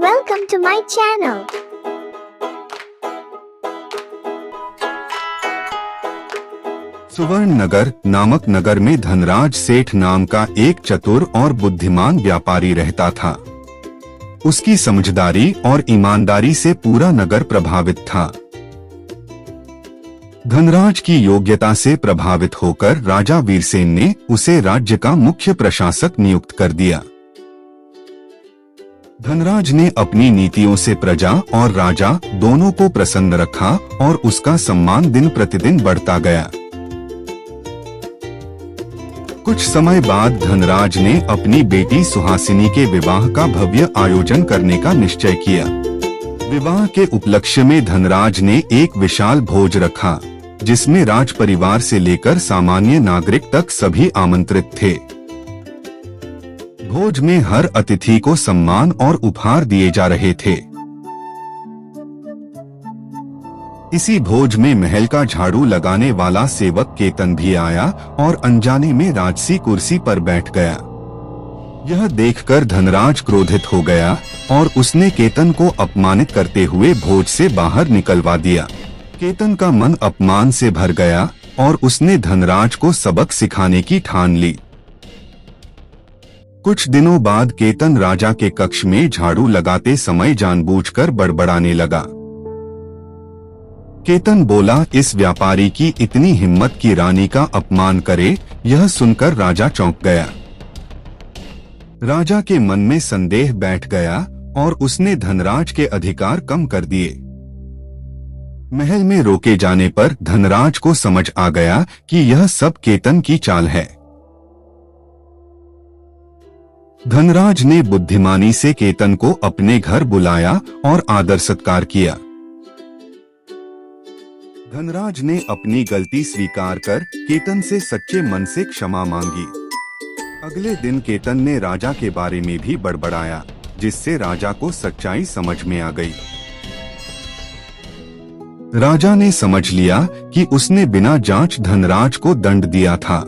Welcome to my channel. सुवर्ण नगर नामक नगर में धनराज सेठ नाम का एक चतुर और बुद्धिमान व्यापारी रहता था। उसकी समझदारी और ईमानदारी से पूरा नगर प्रभावित था। धनराज की योग्यता से प्रभावित होकर राजा वीरसेन ने उसे राज्य का मुख्य प्रशासक नियुक्त कर दिया। धनराज ने अपनी नीतियों से प्रजा और राजा दोनों को प्रसन्न रखा और उसका सम्मान दिन प्रतिदिन बढ़ता गया। कुछ समय बाद धनराज ने अपनी बेटी सुहासिनी के विवाह का भव्य आयोजन करने का निश्चय किया। विवाह के उपलक्ष्य में धनराज ने एक विशाल भोज रखा, जिसमें राज परिवार से लेकर सामान्य नागरिक तक सभी आमंत्रित थे। भोज में हर अतिथि को सम्मान और उपहार दिए जा रहे थे। इसी भोज में महल का झाड़ू लगाने वाला सेवक केतन भी आया और अनजाने में राजसी कुर्सी पर बैठ गया। यह देखकर धनराज क्रोधित हो गया और उसने केतन को अपमानित करते हुए भोज से बाहर निकलवा दिया। केतन का मन अपमान से भर गया और उसने धनराज को सबक सिखाने की ठान ली। कुछ दिनों बाद केतन राजा के कक्ष में झाड़ू लगाते समय जानबूझकर बड़बड़ाने लगा। केतन बोला, इस व्यापारी की इतनी हिम्मत कि रानी का अपमान करे। यह सुनकर राजा चौंक गया। राजा के मन में संदेह बैठ गया और उसने धनराज के अधिकार कम कर दिए। महल में रोके जाने पर धनराज को समझ आ गया कि यह सब केतन की चाल है। धनराज ने बुद्धिमानी से केतन को अपने घर बुलाया और आदर सत्कार किया। धनराज ने अपनी गलती स्वीकार कर केतन से सच्चे मन से क्षमा मांगी। अगले दिन केतन ने राजा के बारे में भी बड़बड़ाया, जिससे राजा को सच्चाई समझ में आ गई। राजा ने समझ लिया कि उसने बिना जांच धनराज को दंड दिया था।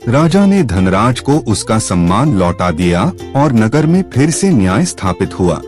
राजा ने धनराज को उसका सम्मान लौटा दिया और नगर में फिर से न्याय स्थापित हुआ।